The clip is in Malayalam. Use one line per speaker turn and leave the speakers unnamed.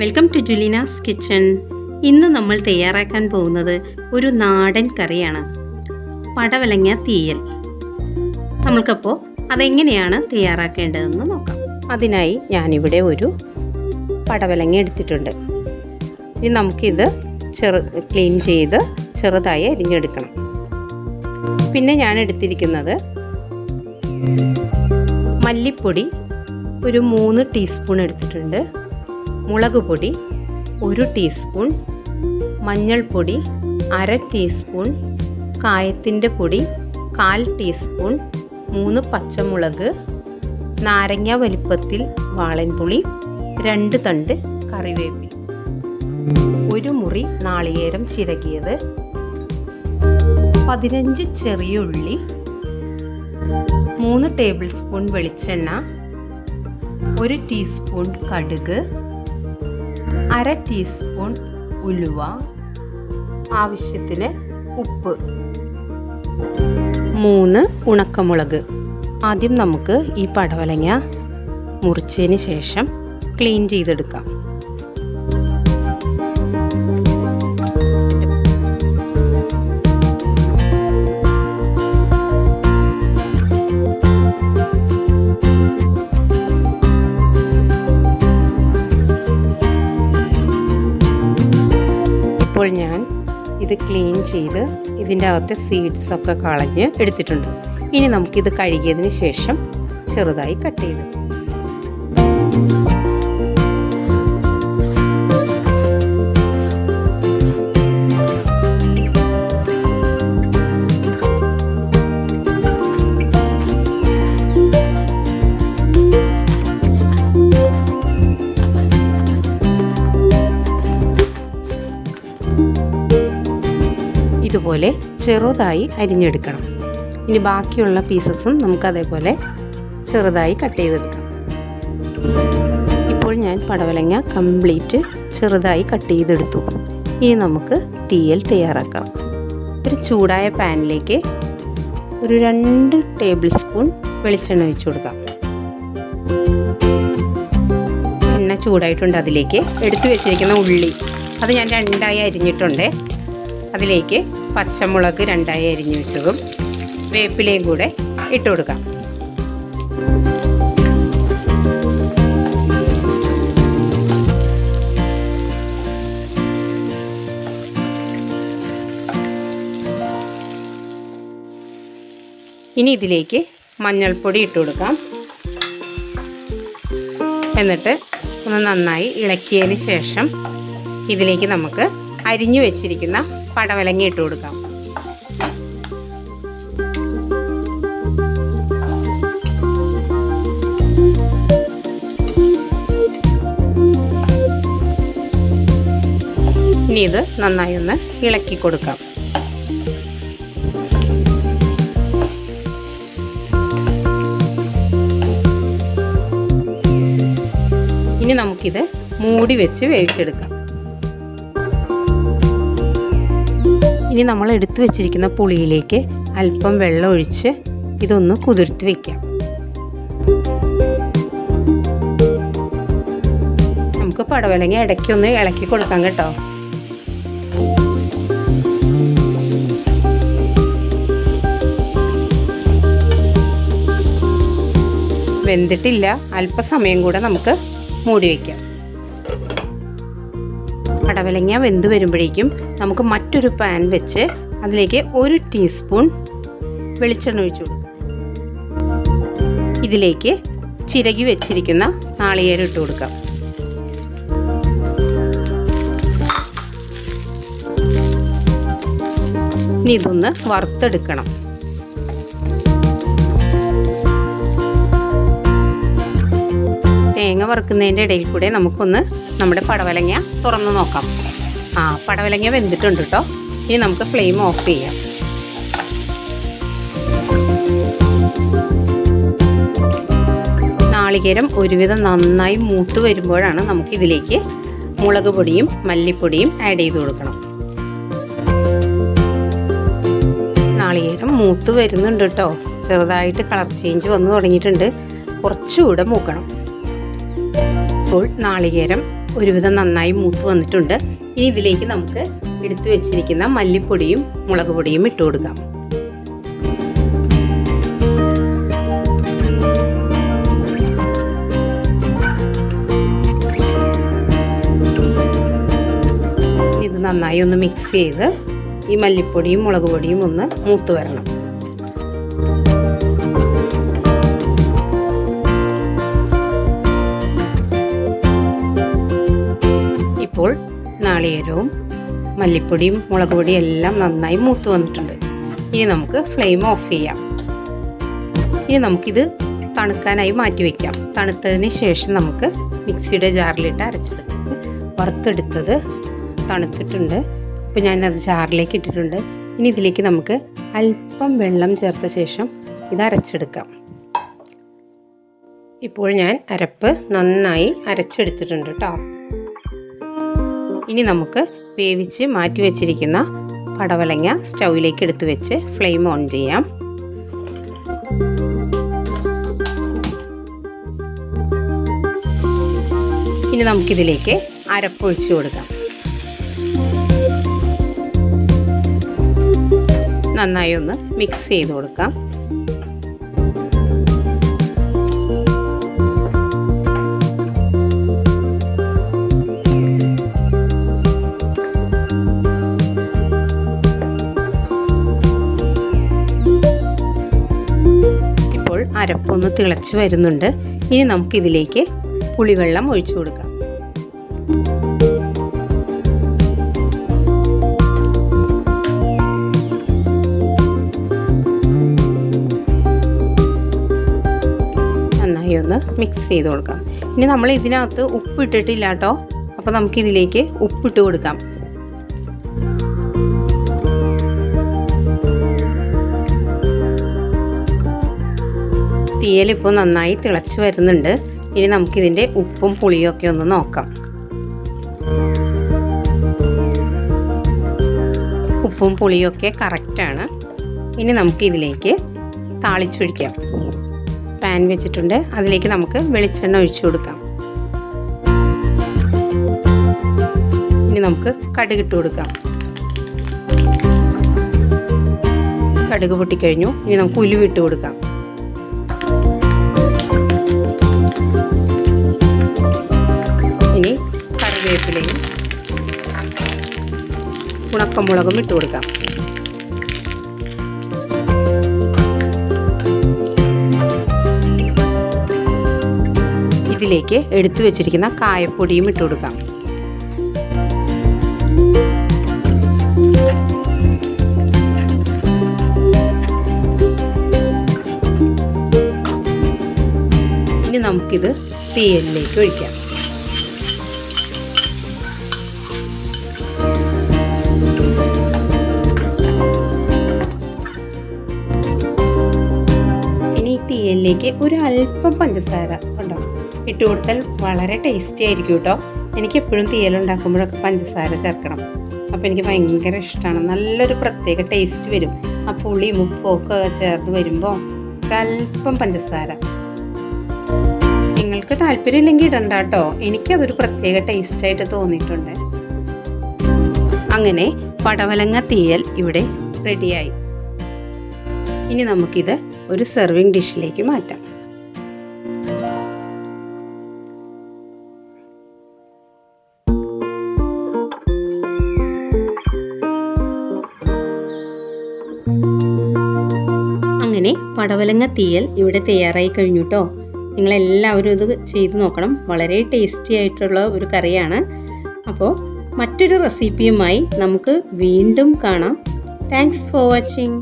Welcome to Julina's kitchen. ഇന്ന് നമ്മൾ തയ്യാറാക്കാൻ പോകുന്നത് ഒരു നാടൻ കറിയാണ്, പടവലങ്ങ തീയൽ. നമ്മൾക്കപ്പോൾ അതെങ്ങനെയാണ് തയ്യാറാക്കേണ്ടതെന്ന് നോക്കാം. അതിനായി ഞാനിവിടെ ഒരു പടവലങ്ങ എടുത്തിട്ടുണ്ട്. ഇനി നമുക്കിത് ക്ലീൻ ചെയ്ത് ചെറുതായി അരിഞ്ഞെടുക്കണം. പിന്നെ ഞാൻ എടുത്തിരിക്കുന്നത് മല്ലിപ്പൊടി ഒരു 3 ടീസ്പൂൺ എടുത്തിട്ടുണ്ട്, മുളക് പൊടി 1 ടീസ്പൂൺ, മഞ്ഞൾപ്പൊടി 1/2 ടീസ്പൂൺ, കായത്തിൻ്റെ പൊടി 1/4 ടീസ്പൂൺ, 3 പച്ചമുളക്, നാരങ്ങ വലിപ്പത്തിൽ വാളൻപുളി, 2 തണ്ട് കറിവേപ്പില, 1 മുറി നാളികേരം ചിരകിയത്, 15 ചെറിയ ഉള്ളി, 3 ടേബിൾ സ്പൂൺ വെളിച്ചെണ്ണ, 1 ടീസ്പൂൺ കടുക്, 1/2 ടീസ്പൂൺ ഉലുവ, ആവശ്യത്തിന് ഉപ്പ്, 3 ഉണക്കമുളക്. ആദ്യം നമുക്ക് ഈ പടവലങ്ങ മുറിച്ചതിന് ശേഷം ക്ലീൻ ചെയ്തെടുക്കാം. ഇപ്പോൾ ഞാൻ ഇത് ക്ലീൻ ചെയ്ത് ഇതിൻ്റെ അകത്തെ സീഡ്സ് ഒക്കെ കളഞ്ഞ് എടുത്തിട്ടുണ്ട്. ഇനി നമുക്കിത് കഴുകിയതിന് ശേഷം ചെറുതായി കട്ട് ചെയ്ത് ഇതുപോലെ ചെറുതായി അരിഞ്ഞെടുക്കണം. ഇനി ബാക്കിയുള്ള പീസസും നമുക്ക് അതേപോലെ ചെറുതായി കട്ട് ചെയ്തെടുക്കാം. ഇപ്പോൾ ഞാൻ പടവലങ്ങ കംപ്ലീറ്റ് ചെറുതായി കട്ട് ചെയ്തെടുത്തു. ഇനി നമുക്ക് തീയൽ തയ്യാറാക്കാം. ഒരു ചൂടായ പാനിലേക്ക് ഒരു 2 ടേബിൾ സ്പൂൺ വെളിച്ചെണ്ണ ഒഴിച്ചു കൊടുക്കാം. എണ്ണ ചൂടായിട്ടുണ്ട്. അതിലേക്ക് എടുത്തു വെച്ചിരിക്കുന്ന ഉള്ളി അത് ഞാൻ 2ആയി അരിഞ്ഞിട്ടുണ്ട്. അതിലേക്ക് പച്ചമുളക് 2ആയി അരിഞ്ഞു വെച്ചതും വേപ്പിലയും കൂടെ ഇട്ട് കൊടുക്കാം. ഇനി ഇതിലേക്ക് മഞ്ഞൾപ്പൊടി ഇട്ട് കൊടുക്കാം. എന്നിട്ട് ഒന്ന് നന്നായി ഇളക്കിയതിന് ശേഷം ഇതിലേക്ക് നമുക്ക് അരിഞ്ഞു വെച്ചിരിക്കുന്ന പടവലങ്ങ ഇട്ട് കൊടുക്കാം. ഇനി ഇത് നന്നായി ഒന്ന് ഇളക്കി കൊടുക്കാം. ഇനി നമുക്കിത് മൂടി വെച്ച് വേവിച്ചെടുക്കാം. ഇനി നമ്മൾ എടുത്തു വെച്ചിരിക്കുന്ന പുളിയിലേക്ക് അല്പം വെള്ളം ഒഴിച്ച് ഇതൊന്ന് കുതിർത്ത് വയ്ക്കാം. നമുക്ക് പടവലങ്ങ ഇടയ്ക്കൊന്ന് ഇളക്കി കൊടുക്കാം കേട്ടോ. വെന്തിട്ടില്ല, അല്പസമയം കൂടെ നമുക്ക് മൂടി വയ്ക്കാം. പടവലങ്ങ വെന്ത് വരുമ്പോഴേക്കും നമുക്ക് മറ്റൊരു പാൻ വെച്ച് അതിലേക്ക് 1 ടീസ്പൂൺ വെളിച്ചെണ്ണ ഒഴിച്ചു കൊടുക്കാം. ഇതിലേക്ക് ചിരകി വെച്ചിരിക്കുന്ന നാളികേരം ഇട്ട് കൊടുക്കാം. ഇനി ഇതൊന്ന് വറുത്തെടുക്കണം. തേങ്ങ വറുക്കുന്നതിൻ്റെ ഇടയിൽ കൂടെ നമുക്കൊന്ന് നമ്മുടെ പടവലങ്ങ തുറന്ന് നോക്കാം. പടവലങ്ങ വെന്തിട്ടുണ്ട് കേട്ടോ. ഇനി നമുക്ക് ഫ്ലെയിം ഓഫ് ചെയ്യാം. നാളികേരം ഒരുവിധം നന്നായി മൂത്ത് വരുമ്പോഴാണ് നമുക്കിതിലേക്ക് മുളക് പൊടിയും മല്ലിപ്പൊടിയും ആഡ് ചെയ്ത് കൊടുക്കണം. നാളികേരം മൂത്ത് വരുന്നുണ്ട് കേട്ടോ. ചെറുതായിട്ട് കളർ ചേഞ്ച് വന്ന് തുടങ്ങിയിട്ടുണ്ട്. കുറച്ചുകൂടെ മൂക്കണം. ഇപ്പോൾ നാളികേരം ഒരുവിധം നന്നായി മൂത്ത് വന്നിട്ടുണ്ട്. ഇനി ഇതിലേക്ക് നമുക്ക് എടുത്തു വെച്ചിരിക്കുന്ന മല്ലിപ്പൊടിയും മുളക് പൊടിയും ഇട്ട് കൊടുക്കാം. ഇത് നന്നായി ഒന്ന് മിക്സ് ചെയ്ത് ഈ മല്ലിപ്പൊടിയും മുളക് പൊടിയും ഒന്ന് മൂത്ത് വരണം. ഇപ്പോൾ നാളികേരവും മല്ലിപ്പൊടിയും മുളക് പൊടിയും എല്ലാം നന്നായി മൂത്ത് വന്നിട്ടുണ്ട്. ഇനി നമുക്ക് ഫ്ലെയിം ഓഫ് ചെയ്യാം. ഇനി നമുക്കിത് തണുക്കാനായി മാറ്റി വയ്ക്കാം. തണുത്തതിന് ശേഷം നമുക്ക് മിക്സിയുടെ ജാറിലിട്ട് അരച്ചെടുത്ത് വറുത്തെടുത്തത് തണുത്തിട്ടുണ്ട്. ഇപ്പോൾ ഞാനത് ജാറിലേക്ക് ഇട്ടിട്ടുണ്ട്. ഇനി ഇതിലേക്ക് നമുക്ക് അല്പം വെള്ളം ചേർത്ത ശേഷം ഇത് അരച്ചെടുക്കാം. ഇപ്പോൾ ഞാൻ അരപ്പ് നന്നായി അരച്ചെടുത്തിട്ടുണ്ട് കേട്ടോ. ഇനി നമുക്ക് വേവിച്ച് മാറ്റി വെച്ചിരിക്കുന്ന പടവലങ്ങ സ്റ്റൗവിലേക്ക് എടുത്ത് വെച്ച് ഫ്ലെയിം ഓൺ ചെയ്യാം. ഇനി നമുക്കിതിലേക്ക് അരപ്പൊഴിച്ച് കൊടുക്കാം. നന്നായി ഒന്ന് മിക്സ് ചെയ്ത് കൊടുക്കാം. അരപ്പൊന്ന് തിളച്ച് വരുന്നുണ്ട്. ഇനി നമുക്കിതിലേക്ക് പുളിവെള്ളം ഒഴിച്ചു കൊടുക്കാം. നന്നായി ഒന്ന് മിക്സ് ചെയ്ത് കൊടുക്കാം. ഇനി നമ്മൾ ഇതിനകത്ത് ഉപ്പ് ഇട്ടിട്ടില്ല കേട്ടോ. അപ്പോൾ നമുക്കിതിലേക്ക് ഉപ്പിട്ട് കൊടുക്കാം. തീയലിപ്പോൾ നന്നായി തിളച്ച് വരുന്നുണ്ട്. ഇനി നമുക്കിതിൻ്റെ ഉപ്പും പുളിയും ഒക്കെ ഒന്ന് നോക്കാം. ഉപ്പും പുളിയൊക്കെ കറക്റ്റാണ്. ഇനി നമുക്കിതിലേക്ക് താളിച്ചൊഴിക്കാം. പാൻ വെച്ചിട്ടുണ്ട്. അതിലേക്ക് നമുക്ക് വെളിച്ചെണ്ണ ഒഴിച്ചു കൊടുക്കാം. ഇനി നമുക്ക് കടുകിട്ട് കൊടുക്കാം. കടുക് പൊട്ടിക്കഴിഞ്ഞു. ഇനി നമുക്ക് ഉലുവിട്ട് കൊടുക്കാം. ഇനി കറിവേപ്പിലയും ഉണക്കമുളകും ഇട്ട് കൊടുക്കാം. ഇതിലേക്ക് എടുത്തു വെച്ചിരിക്കുന്ന കായപ്പൊടിയും ഇട്ട് കൊടുക്കാം. ഇനി നമുക്കിത് തീയലിലേക്ക് ഒഴിക്കാം. തീയലിലേക്ക് ഒരു അല്പം പഞ്ചസാര ഉണ്ടോ ഇട്ട് കൊടുത്താൽ വളരെ ടേസ്റ്റി ആയിരിക്കും കേട്ടോ. എനിക്ക് എപ്പോഴും തീയലുണ്ടാക്കുമ്പോഴൊക്കെ പഞ്ചസാര ചേർക്കണം. അപ്പോൾ എനിക്ക് ഭയങ്കര ഇഷ്ടമാണ്. നല്ലൊരു പ്രത്യേക ടേസ്റ്റ് വരും. ആ പുളിയും ഉപ്പൊക്കെ ചേർത്ത് വരുമ്പോൾ ഒരല്പം പഞ്ചസാര. നിങ്ങൾക്ക് താല്പര്യമില്ലെങ്കിൽ ഇടണ്ട കേട്ടോ. എനിക്കതൊരു പ്രത്യേക ടേസ്റ്റായിട്ട് തോന്നിയിട്ടുണ്ട്. അങ്ങനെ പടവലങ്ങ തീയൽ ഇവിടെ റെഡിയായി. ഇനി നമുക്കിത് ഒരു സെർവിങ് ഡിഷിലേക്ക് മാറ്റാം. അങ്ങനെ പടവലങ്ങ തീയൽ ഇവിടെ തയ്യാറായി കഴിഞ്ഞു കേട്ടോ. നിങ്ങളെല്ലാവരും ഇത് ചെയ്ത് നോക്കണം. വളരെ ടേസ്റ്റി ആയിട്ടുള്ള ഒരു കറിയാണ്. അപ്പോൾ മറ്റൊരു റെസിപ്പിയുമായി നമുക്ക് വീണ്ടും കാണാം. Thanks for watching.